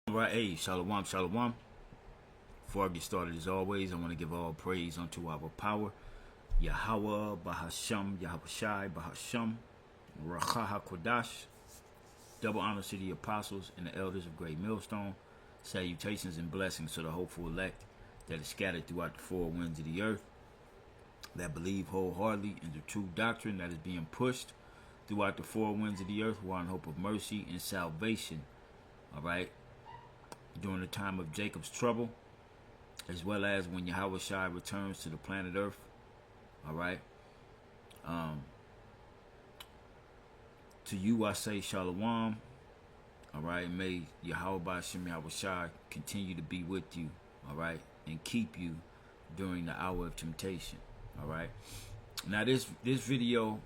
All right, hey, shalom, shalom. Before I get started, as always, I want to give all praise unto our power, Yahweh, Bahasham, Yahweh Shai, Bahasham, Racha HaKodash. Double honors to the apostles and the elders of Great Millstone. Salutations and blessings to the hopeful elect that is scattered throughout the four winds of the earth, that believe wholeheartedly in the true doctrine that is being pushed throughout the four winds of the earth, who are in hope of mercy and salvation. All right. During the time of Jacob's trouble, as well as when Yahweh Shai returns to the planet Earth. All right. To you I say shalom. All right. May Yahweh Ba'ashem Yahweh Shai continue to be with you. All right. And keep you during the hour of temptation. All right. Now this video,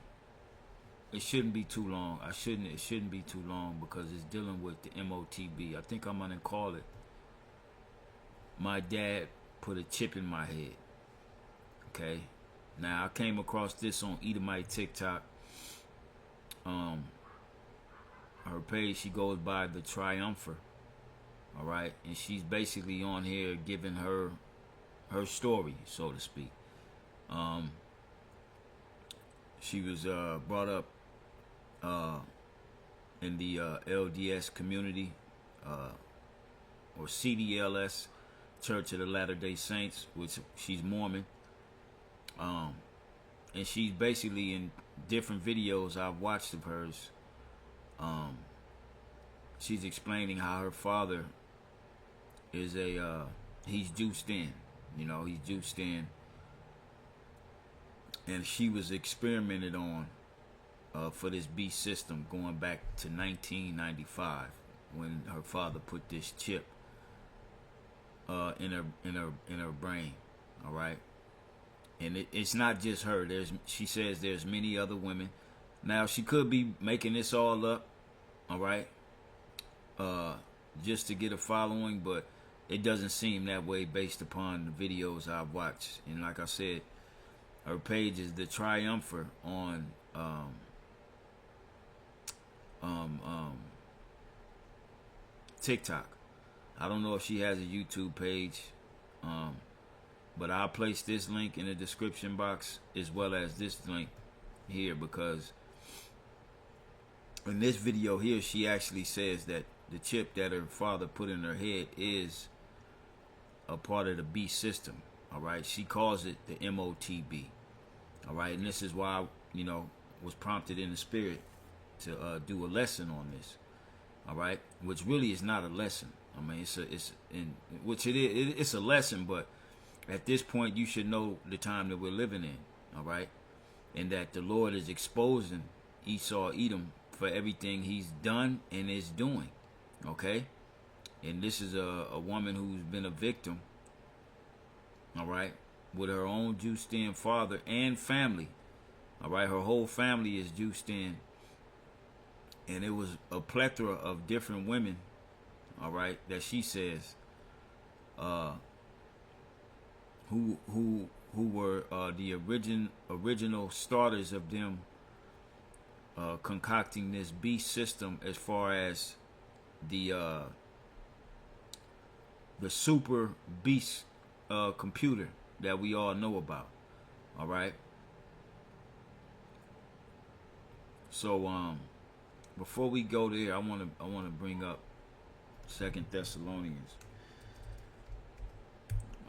it shouldn't be too long. It shouldn't be too long because it's dealing with the MOTB. I think I'm gonna call it "My Dad Put a Chip in My Head." Okay. Now I came across this on Edomite TikTok. Her page, she goes by the Triumpher. All right, and she's basically on here giving her story, so to speak. She was brought up in the LDS community, or CDLS, Church of the Latter-day Saints, which she's Mormon. And she's basically in different videos I've watched of hers. She's explaining how her father is he's juiced in, he's juiced in. And she was experimented on for this beast system going back to 1995 when her father put this chip in her brain. All right, and it's not just her. She says there's many other women. Now she could be making this all up, all right, just to get a following, but it doesn't seem that way based upon the videos I've watched. And like I said, her page is the Triumpher on TikTok. I don't know if she has a YouTube page, but I'll place this link in the description box as well as this link here, because in this video here she actually says that the chip that her father put in her head is a part of the beast system. All right, she calls it the MOTB. All right, and this is why I was prompted in the spirit to do a lesson on this. All right, which really is not a lesson. I mean, it's a lesson, but at this point you should know the time that we're living in. All right, and that the Lord is exposing Esau, Edom, for everything he's done and is doing. Okay, and this is a woman who's been a victim. All right, with her own juiced in father and family. All right, her whole family is juiced in, and it was a plethora of different women. All right, that she says, who were the original starters of them concocting this beast system, as far as the super beast computer that we all know about. All right. So before we go there, I want to bring up 2 Thessalonians.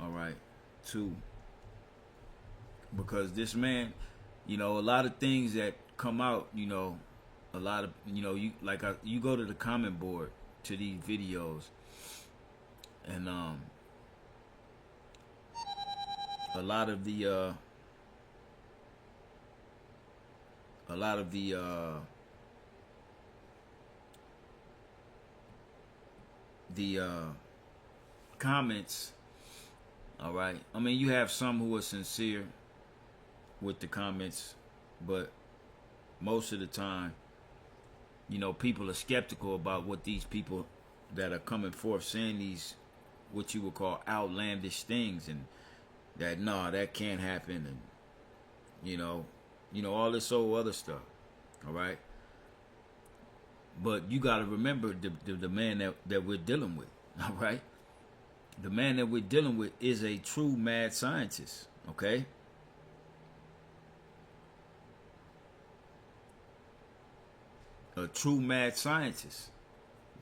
All right, 2. Because this man, a lot of things that come out, a lot of you go to the comment board to these videos, and a lot of the comments. All right, I mean, you have some who are sincere with the comments, but most of the time, people are skeptical about what these people that are coming forth saying these, what you would call outlandish things, and that that can't happen, and all this old other stuff. All right, but you got to remember the man that we're dealing with. All right. The man that we're dealing with is a true mad scientist. Okay. A true mad scientist.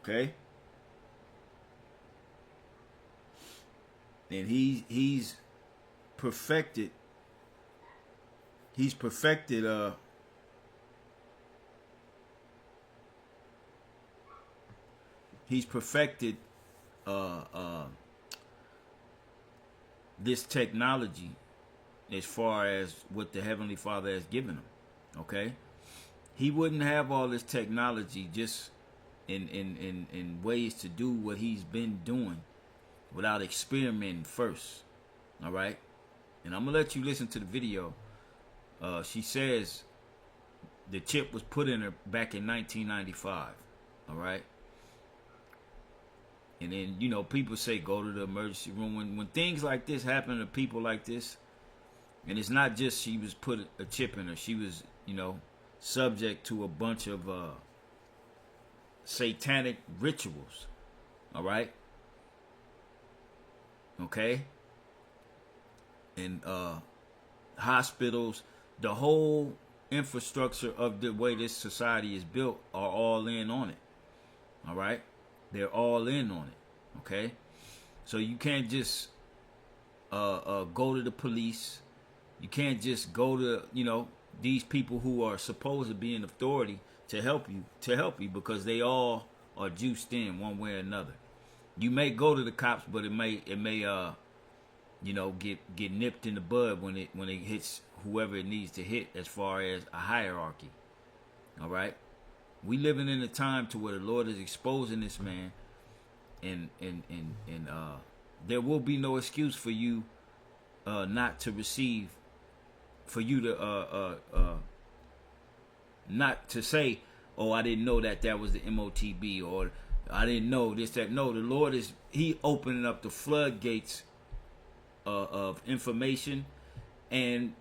Okay. And he's perfected. He's perfected this technology as far as what the Heavenly Father has given him. Okay? He wouldn't have all this technology just in ways to do what he's been doing without experimenting first. All right? And I'm going to let you listen to the video. She says the chip was put in her back in 1995. All right? And then, you know, people say go to the emergency room. When things like this happen to people like this, and it's not just she was put a chip in her. She was, you know, subject to a bunch of satanic rituals. All right? Okay? And hospitals, the whole infrastructure of the way this society is built are all in on it. All right? They're all in on it, okay? So you can't just go to the police. You can't just go to, you know, these people who are supposed to be in authority to help you because they all are juiced in one way or another. You may go to the cops, but it may you know, get nipped in the bud when it hits whoever it needs to hit as far as a hierarchy. All right? We living in a time to where the Lord is exposing this man, and there will be no excuse for you not to receive, for you to not to say, oh, I didn't know that was the MOTB, or I didn't know this, that. No, the Lord he opening up the floodgates of information and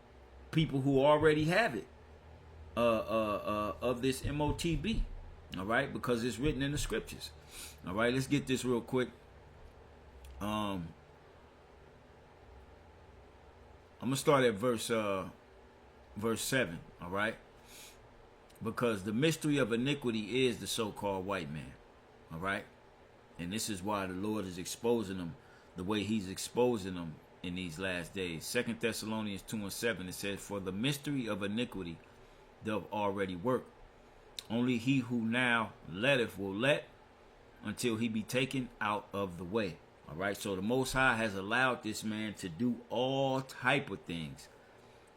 people who already have it. Of this MOTB, all right, because it's written in the scriptures. All right, let's get this real quick. I'm gonna start at verse 7. All right, because the mystery of iniquity is the so-called white man. All right, and this is why the Lord is exposing them the way He's exposing them in these last days. 2 Thessalonians 2:7, it says, "For the mystery of iniquity doth already work. Only he who now letteth will let until he be taken out of the way." All right. So the Most High has allowed this man to do all type of things.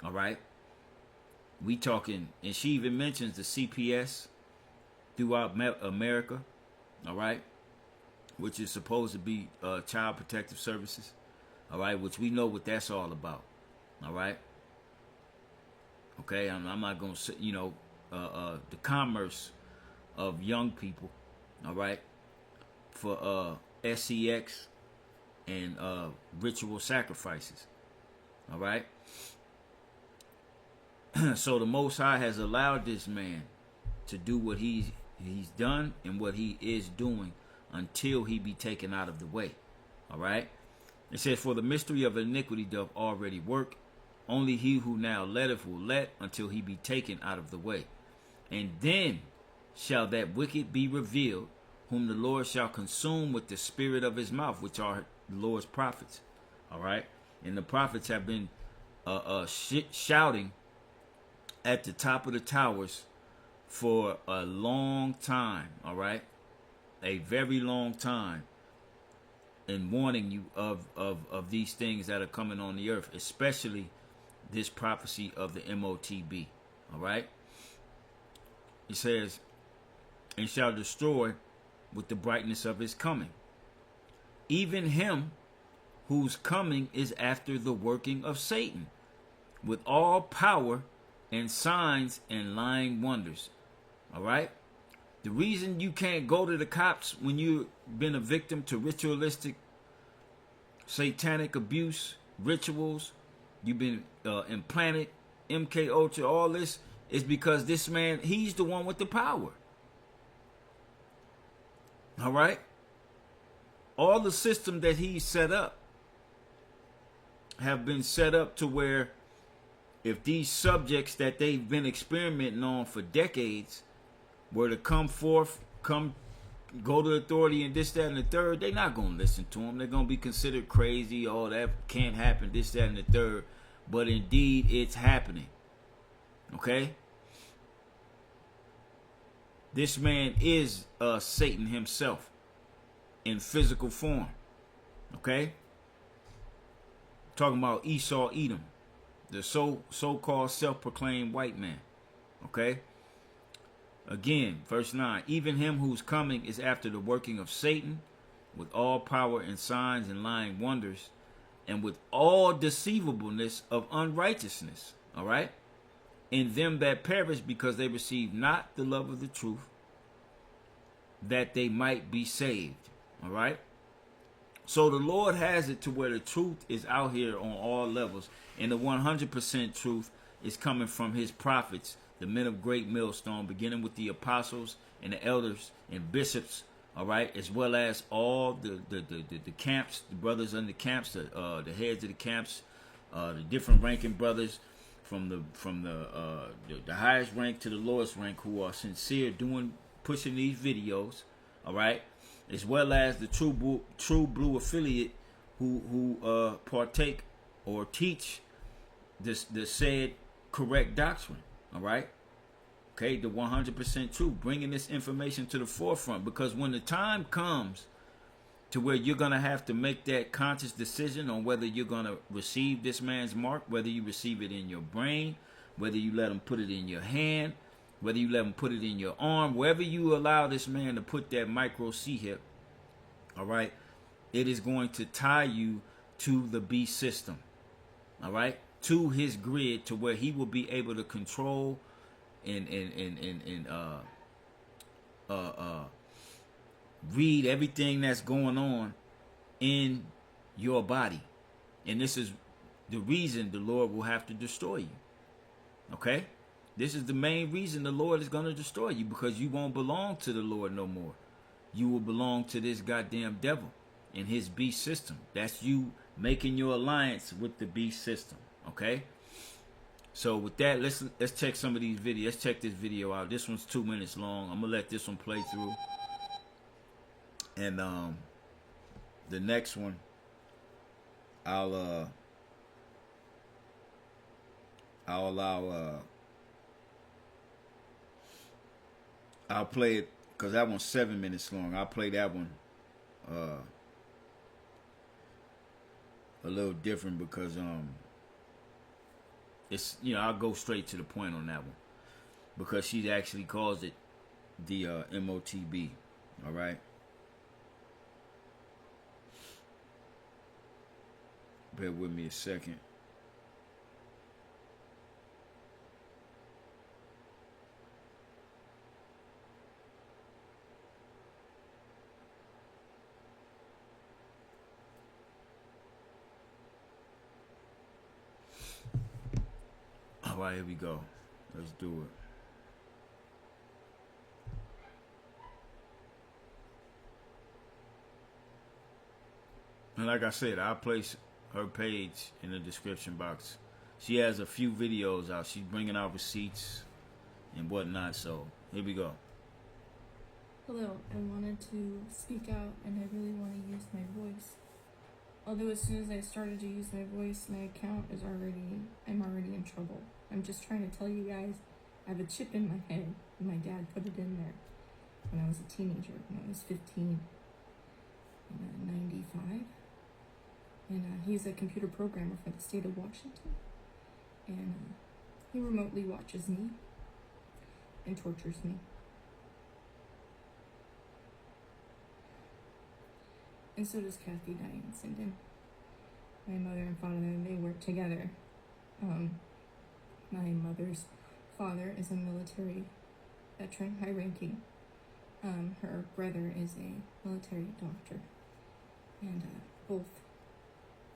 All right. We talking, and she even mentions the CPS throughout America. All right. Which is supposed to be Child Protective Services. All right. Which we know what that's all about. All right. Okay, I'm not going to say, you know, the commerce of young people, all right, for SEX and ritual sacrifices, all right. So the Most High has allowed this man to do what he's done and what he is doing until he be taken out of the way, all right. It says, "For the mystery of iniquity doth already work. Only he who now letteth will let until he be taken out of the way. And then shall that wicked be revealed, whom the Lord shall consume with the spirit of his mouth," which are the Lord's prophets. All right. And the prophets have been shouting at the top of the towers for a long time. All right. A very long time. And warning you of these things that are coming on the earth, especially this prophecy of the MOTB. All right. It says, "And shall destroy with the brightness of his coming, even him whose coming is after the working of Satan, with all power and signs and lying wonders." All right. The reason you can't go to the cops when you've been a victim to ritualistic satanic abuse, rituals, you've been implanted, MK Ultra, all this, is because this man, he's the one with the power. All right? all the system that he set up have been set up to where if these subjects that they've been experimenting on for decades were to come forth, go to authority and this, that, and the third, they're not going to listen to them. They're going to be considered crazy. Oh, that can't happen, this, that, and the third. But indeed, it's happening. Okay? This man is Satan himself in physical form. Okay? Talking about Esau Edom, the so-called self-proclaimed white man. Okay? Again, verse 9. Even him whose coming is after the working of Satan, with all power and signs and lying wonders, and with all deceivableness of unrighteousness. All right? In them that perish, because they receive not the love of the truth, that they might be saved. All right? So the Lord has it to where the truth is out here on all levels, and the 100% truth is coming from his prophets, the men of great millstone, beginning with the apostles and the elders and bishops, all right, as well as all the camps, the brothers in the camps, the heads of the camps, the different ranking brothers from the highest rank to the lowest rank, who are sincere pushing these videos, all right, as well as the true blue affiliate who partake or teach the said correct doctrine. All right. Okay. The 100% truth, bringing this information to the forefront, because when the time comes to where you're going to have to make that conscious decision on whether you're going to receive this man's mark, whether you receive it in your brain, whether you let him put it in your hand, whether you let him put it in your arm, wherever you allow this man to put that micro C-hip, all right, it is going to tie you to the beast system. All right. To his grid, to where he will be able to control and read everything that's going on in your body. And this is the reason the Lord will have to destroy you. Okay? This is the main reason the Lord is going to destroy you, because you won't belong to the Lord no more. You will belong to this goddamn devil and his beast system. That's you making your alliance with the beast system. Okay, so with that, let's check some of these videos. Let's check this video out. This one's 2 minutes long. I'm gonna let this one play through, and the next one I'll allow I'll play it, because that one's 7 minutes long. I'll play that one a little different, because it's, I'll go straight to the point on that one, because she actually calls it the MOTB. All right. Bear with me a second. All right, here we go. Let's do it. And like I said, I'll place her page in the description box. She has a few videos out. She's bringing out receipts and whatnot. So here we go. Hello, I wanted to speak out, and I really want to use my voice. Although as soon as I started to use my voice, my account I'm already in trouble. I'm just trying to tell you guys, I have a chip in my head, and my dad put it in there when I was a teenager, when I was 15, in 95. And he's a computer programmer for the state of Washington. And he remotely watches me and tortures me. And so does Kathy Diane Sinden. My mother and father, they work together. My mother's father is a military veteran, high-ranking. Her brother is a military doctor. And both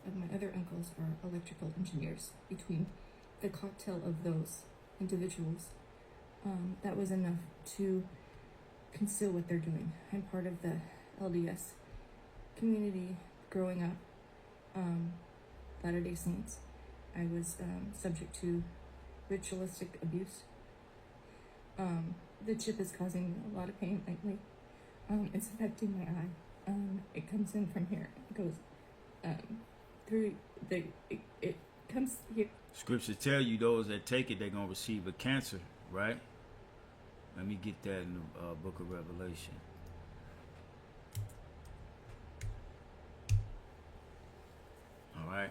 of my other uncles are electrical engineers. Between the cocktail of those individuals, that was enough to conceal what they're doing. I'm part of the LDS community growing up, Latter-day Saints, I was subject to ritualistic abuse. The chip is causing me a lot of pain lately. It's affecting my eye. It comes in from here. It goes through the. It comes here. Scriptures tell you those that take it, they're going to receive a cancer, right? Let me get that in the book of Revelation. All right.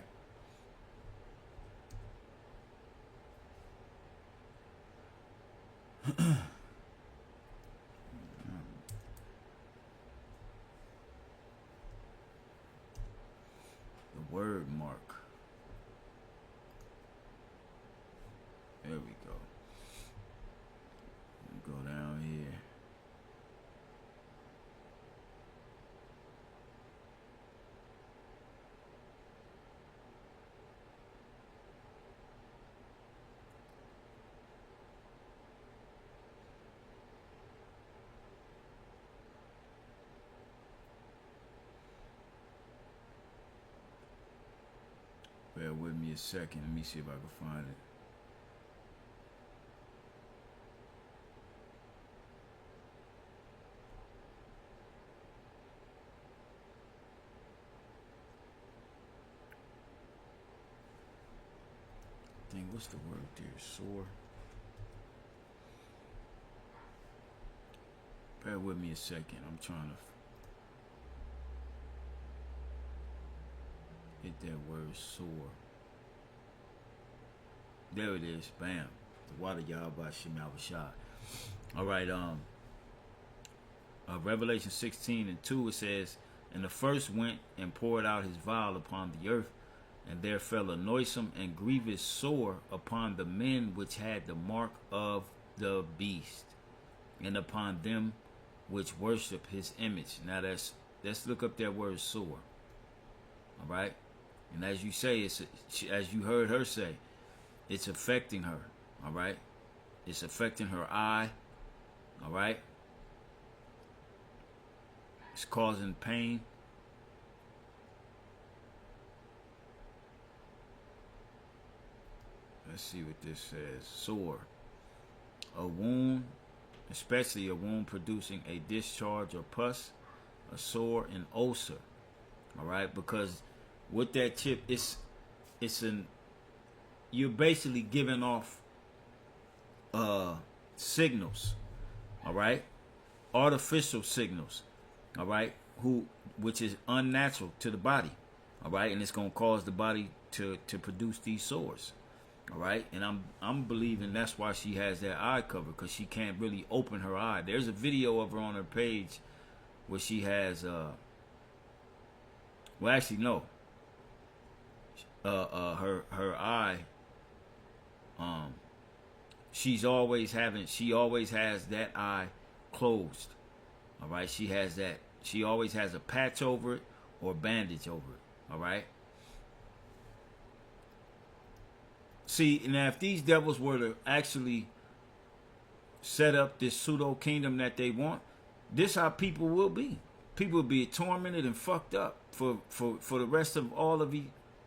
The word mark. There we go. Go down here. Bear with me a second. Let me see if I can find it. Dang, what's the word there? Sore. Bear with me a second. I'm trying to get that word sore. There it is. Bam. The water y'all by Shemawashah. All right. Revelation 16:2, it says, "And the first went and poured out his vial upon the earth, and there fell a noisome and grievous sore upon the men which had the mark of the beast, and upon them which worship his image." Now let's look up that word sore. All right. And as you say, as you heard her say, it's affecting her. All right. It's affecting her eye. All right. It's causing pain. Let's see what this says. Sore. A wound, especially a wound producing a discharge or pus, a sore, an ulcer. All right, because with that chip, you're basically giving off signals. All right, artificial signals. All right, which is unnatural to the body. All right, and it's gonna cause the body to produce these sores. All right, and I'm believing that's why she has that eye cover, because she can't really open her eye. There's a video of her on her page where she has well, actually no, her eye, she always has that eye closed. All right, she always has a patch over it or bandage over it. All right. See, now if these devils were to actually set up this pseudo kingdom that they want, this how people will be. People will be tormented and fucked up for the rest of all of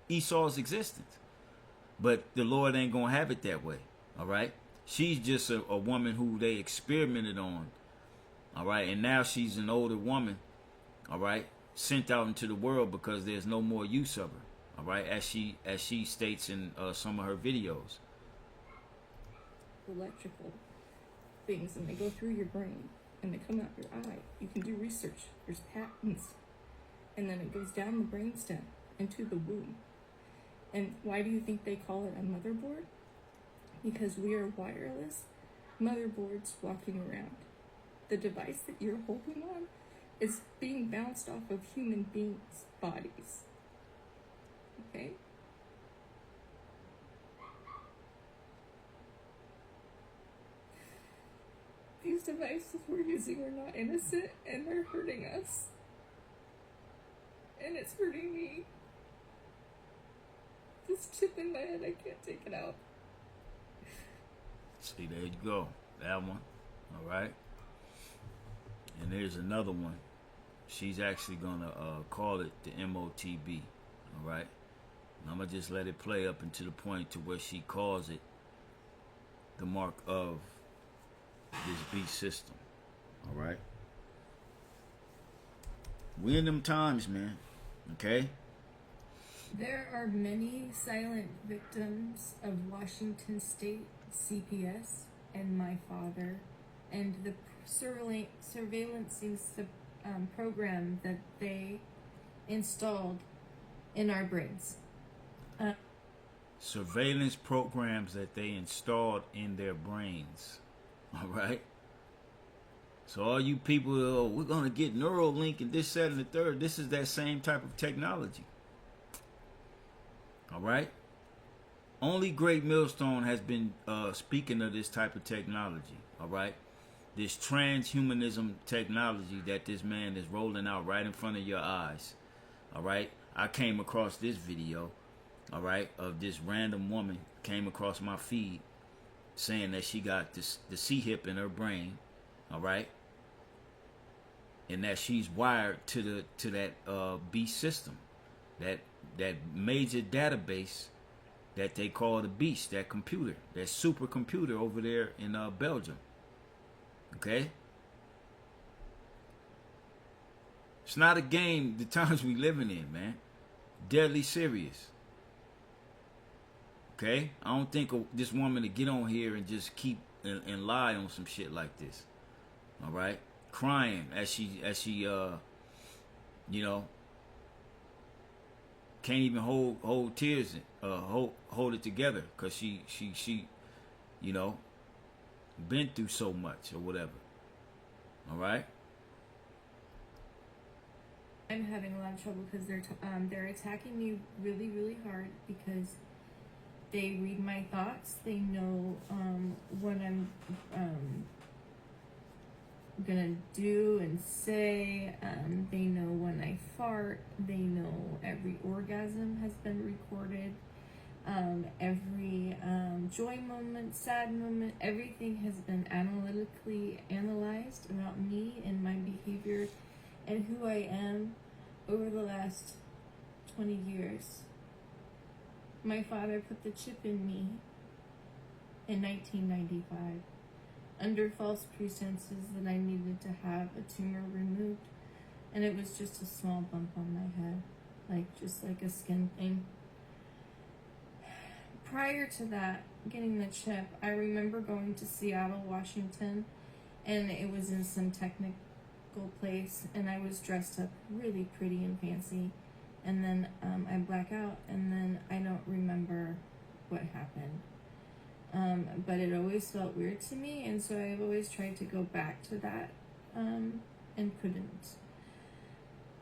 Esau's existence. But the Lord ain't gonna have it that way. All right. She's just a woman who they experimented on. All right, and now she's an older woman. All right, sent out into the world because there's no more use of her. All right, as she states in some of her videos. Electrical things, and they go through your brain and they come out your eye. You can do research. There's patents, and then it goes down the brainstem into the womb. And why do you think they call it a motherboard? Because we are wireless motherboards walking around. The device that you're holding on is being bounced off of human beings' bodies. Okay? These devices we're using are not innocent, and they're hurting us. And it's hurting me. This chip in my head, I can't take it out. See, there you go. That one. All right. And there's another one. she's actually gonna call it the MOTB. All right, and I'm gonna just let it play up until the point to where she calls it the mark of this beast system. All right, we in them times, man. Okay. There are many silent victims of Washington State CPS and my father, and the surveillancing program that they installed in our brains. Surveillance programs that they installed in their brains. All right. So all you people, oh, we're gonna get Neuralink and this, that, and the third. This is that same type of technology. All right. Only Great Millstone has been speaking of this type of technology. All right. This transhumanism technology that this man is rolling out right in front of your eyes. All right. I came across this video, all right, of this random woman came across my feed saying that she got the C-hip in her brain, all right, and that she's wired to that beast system, that major database that they call the beast, that computer, that supercomputer over there in Belgium. Okay? It's not a game, the times we living in, man. Deadly serious. Okay? I don't think this woman to get on here and just keep and lie on some shit like this. All right? Crying as she you know, can't even hold tears, hold it together, because she you know, been through so much or whatever. All right. I'm having a lot of trouble because they're attacking me really, really hard because they read my thoughts. They know what I'm gonna do and say. They know when I fart. They know every orgasm has been recorded. Every joy moment, sad moment, everything has been analytically analyzed about me and my behavior and who I am over the last 20 years. My father put the chip in me in 1995 under false pretenses that I needed to have a tumor removed, and it was just a small bump on my head, just like a skin thing. Prior to that, getting the chip, I remember going to Seattle, Washington, and it was in some technical place, and I was dressed up really pretty and fancy, and then I black out, and then I don't remember what happened. But it always felt weird to me, and so I've always tried to go back to that, and couldn't.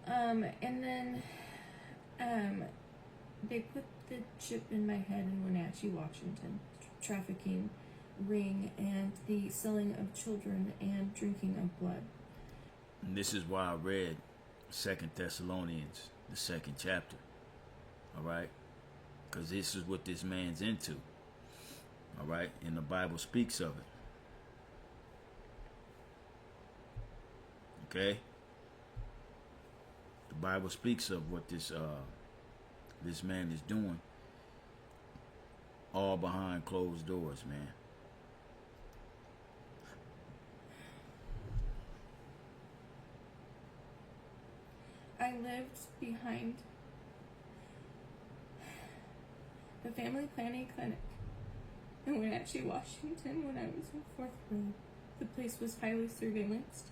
And then they put the chip in my head in Wenatchee, Washington, trafficking ring and the selling of children and drinking of blood. And this is why I read 2 Thessalonians, the 2nd chapter. All right? Because this is what this man's into. All right? And the Bible speaks of it. Okay? The Bible speaks of what this man is doing, all behind closed doors, man. I lived behind the family planning clinic in Wenatchee, Washington when I was in 4th grade. The place was highly surveillanced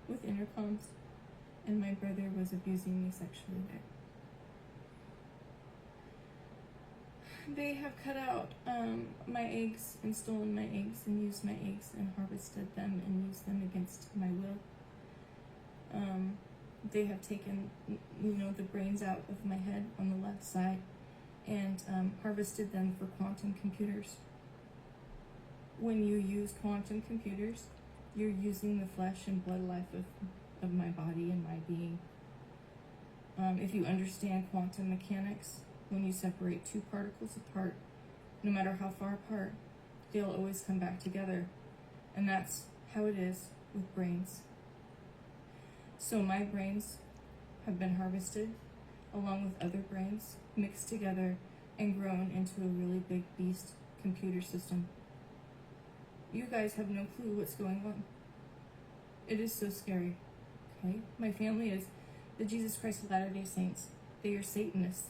with intercoms, and my brother was abusing me sexually there. They have cut out my eggs and stolen my eggs and used my eggs and harvested them and used them against my will. They have taken, the brains out of my head on the left side and harvested them for quantum computers. When you use quantum computers, you're using the flesh and blood life of my body and my being. If you understand quantum mechanics, when you separate two particles apart, no matter how far apart, they'll always come back together. And that's how it is with brains. So my brains have been harvested along with other brains, mixed together and grown into a really big beast computer system. You guys have no clue what's going on. It is so scary. Okay? My family is the Jesus Christ of Latter-day Saints. They are Satanists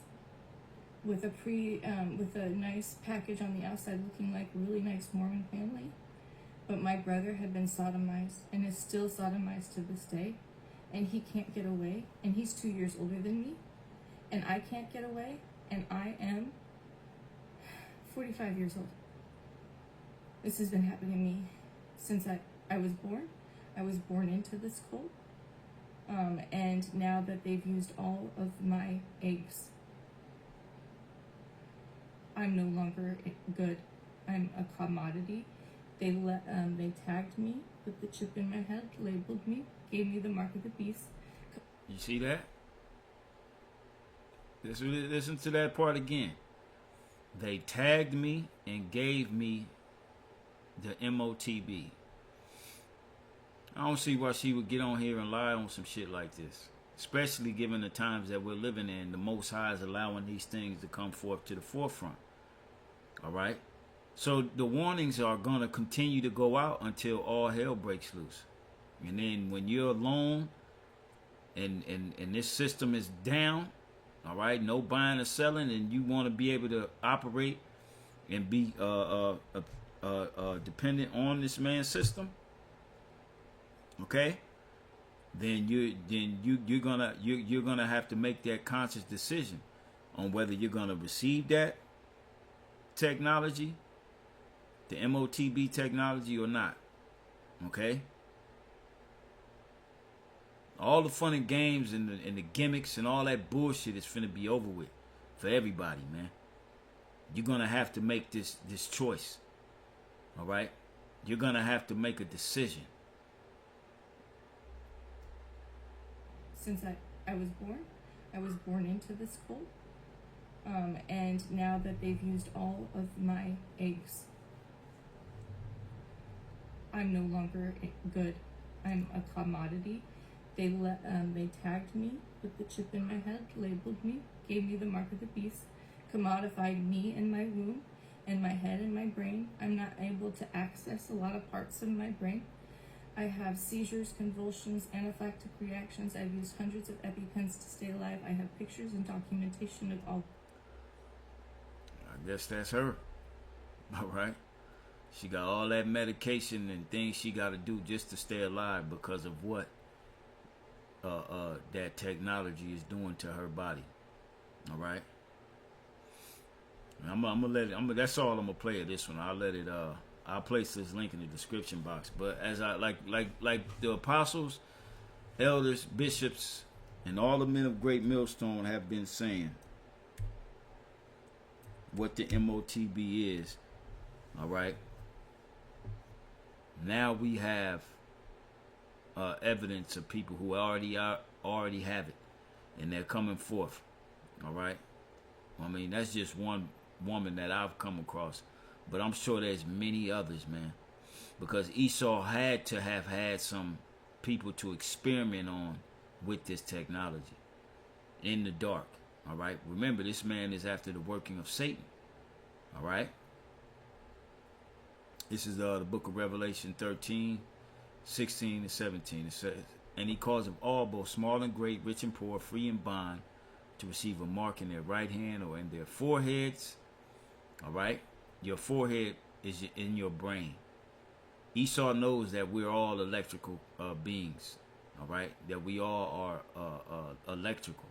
with a nice package on the outside looking like a really nice Mormon family. But my brother had been sodomized and is still sodomized to this day. And he can't get away. And he's 2 years older than me. And I can't get away. And I am 45 years old. This has been happening to me since I was born. I was born into this cult. And now that they've used all of my eggs, I'm no longer good. I'm a commodity. They tagged me, put the chip in my head, labeled me, gave me the mark of the beast. You see that? Listen to that part again. They tagged me and gave me the MOTB. I don't see why she would get on here and lie on some shit like this. Especially given the times that we're living in. The Most High is allowing these things to come forth to the forefront. Alright? So the warnings are going to continue to go out until all hell breaks loose. And then when you're alone and this system is down, alright, no buying or selling, and you want to be able to operate and be dependent on this man's system, okay, then you're gonna have to make that conscious decision on whether you're gonna receive that technology, the MOTB technology, or not. Okay. All the fun and games and the gimmicks and all that bullshit is finna be over with for everybody, man. You're gonna have to make this choice. All right, you're gonna have to make a decision. Since I was born into this cult. And now that they've used all of my eggs, I'm no longer good. I'm a commodity. They tagged me, put the chip in my head, labeled me, gave me the mark of the beast, commodified me and my womb and my head and my brain. I'm not able to access a lot of parts of my brain. I have seizures, convulsions, anaphylactic reactions. I've used hundreds of EpiPens to stay alive. I have pictures and documentation of all. I guess that's her. All right. She got all that medication and things she got to do just to stay alive because of what that technology is doing to her body. All right. I'm gonna let it. That's all I'm gonna play of this one. I'll let it. I'll place this link in the description box. But as I like the apostles, elders, bishops, and all the men of great millstone have been saying, what the MOTB is. All right. Now we have evidence of people who already have it, and they're coming forth. All right. I mean, that's just one woman that I've come across, but I'm sure there's many others, man, because Esau had to have had some people to experiment on with this technology in the dark. All right. Remember, this man is after the working of Satan. All right. This is the book of Revelation 13, 16 and 17. It says, and he calls them all, both small and great, rich and poor, free and bond, to receive a mark in their right hand or in their foreheads. All right. Your forehead is in your brain. Esau knows that we're all electrical beings. All right. That we all are electrical.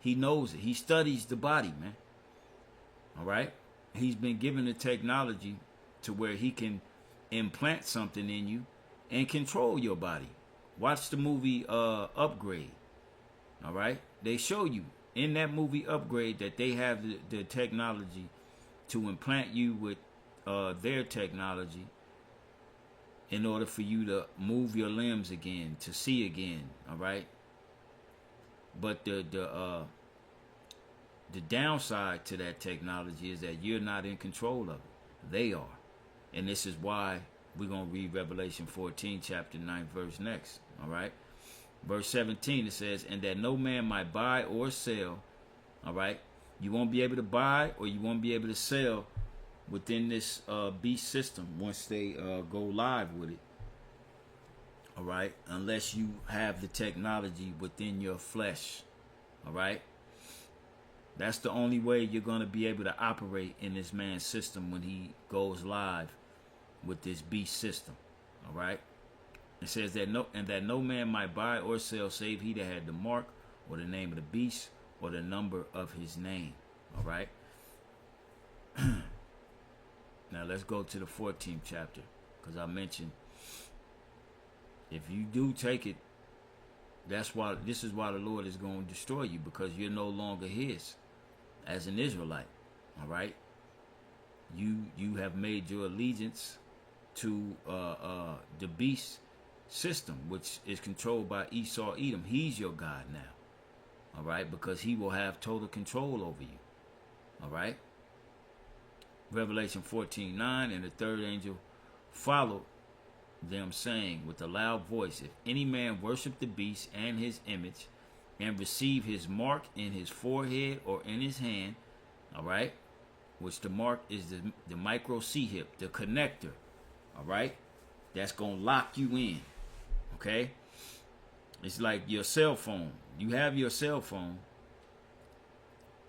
He knows it. He studies the body, man. All right. He's been given the technology to where he can implant something in you and control your body. Watch the movie Upgrade. All right. They show you in that movie Upgrade that they have the technology to implant you with their technology in order for you to move your limbs again, to see again. All right. But the downside to that technology is that you're not in control of it. They are. And this is why we're going to read Revelation 14, chapter 9, verse next. All right. Verse 17, it says, and that no man might buy or sell. All right. You won't be able to buy or you won't be able to sell within this beast system once they go live with it. All right. Unless you have the technology within your flesh. All right. That's the only way you're going to be able to operate in this man's system when he goes live with this beast system. All right. It says that no man might buy or sell save he that had the mark or the name of the beast or the number of his name. All right. Now let's go to the 14th chapter, because I mentioned if you do take it, this is why the Lord is going to destroy you, because you're no longer his as an Israelite. All right. You have made your allegiance to the beast system, which is controlled by Esau Edom. He's your God now. All right. Because he will have total control over you. All right. Revelation 14:9, and the third angel followed them, saying with a loud voice, if any man worship the beast and his image and receive his mark in his forehead or in his hand, all right, which the mark is the micro C-hip, the connector, all right, that's going to lock you in, okay? It's like your cell phone. You have your cell phone.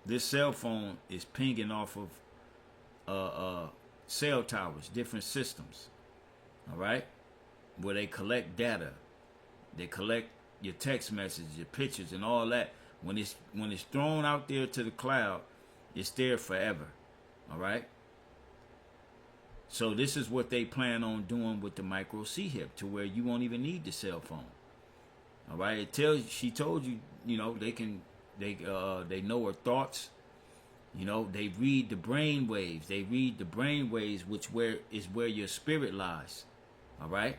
This cell phone is pinging off of cell towers, different systems, all right, where they collect data. They collect your text messages, your pictures, and all that. When it's thrown out there to the cloud, it's there forever. All right. So this is what they plan on doing with the micro C-hip, to where you won't even need the cell phone. All right. She told you, they know her thoughts. They read the brain waves. They read the brain waves, where your spirit lies. All right.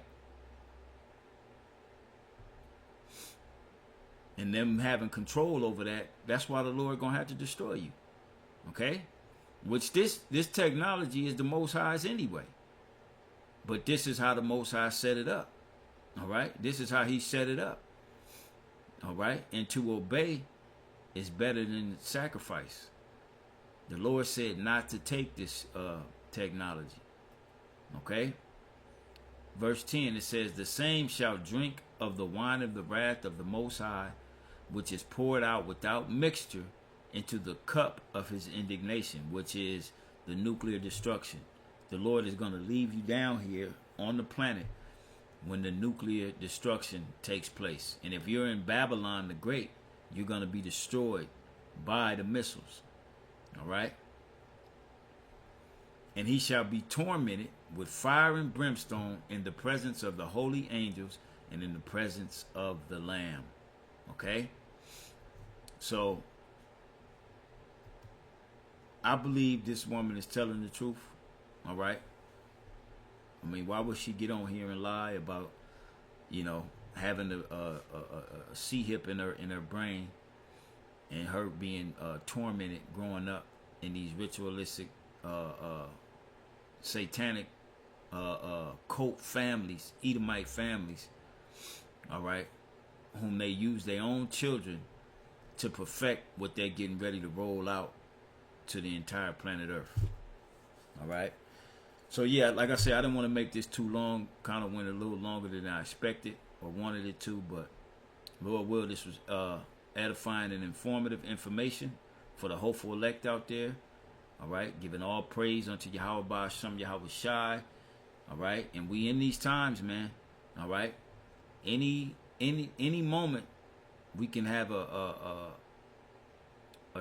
And them having control over that, that's why the Lord gonna have to destroy you. Okay? Which this technology is the Most High's anyway. But this is how the Most High set it up. All right? This is how he set it up. All right? And to obey is better than sacrifice. The Lord said not to take this technology. Okay? Verse 10, it says, the same shall drink of the wine of the wrath of the Most High, which is poured out without mixture into the cup of his indignation, which is the nuclear destruction. The Lord is going to leave you down here on the planet when the nuclear destruction takes place. And if you're in Babylon the Great, you're going to be destroyed by the missiles. All right? And he shall be tormented with fire and brimstone in the presence of the holy angels and in the presence of the Lamb. Okay? So, I believe this woman is telling the truth. All right? I mean, why would she get on here and lie about, having a C-hip in her brain, and her being tormented growing up in these ritualistic, satanic cult families, Edomite families, all right, whom they use their own children to perfect what they're getting ready to roll out to the entire planet Earth. All right. So yeah, like I said, I didn't want to make this too long. Kind of went a little longer than I expected or wanted it to, but Lord will, this was edifying and informative information for the hopeful elect out there. All right, giving all praise unto Yahweh Ba'ashem, Yahweh Shai. All right, and we in these times, man. All right, any moment we can have a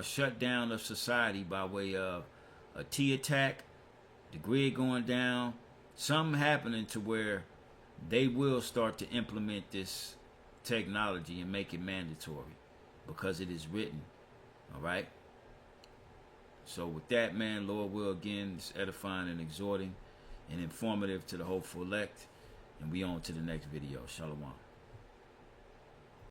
shutdown of society by way of a T attack, the grid going down, something happening to where they will start to implement this technology and make it mandatory, because it is written. All right. So with that, man, Lord will, again, it's edifying and exhorting and informative to the hopeful elect. And we on to the next video. Shalom.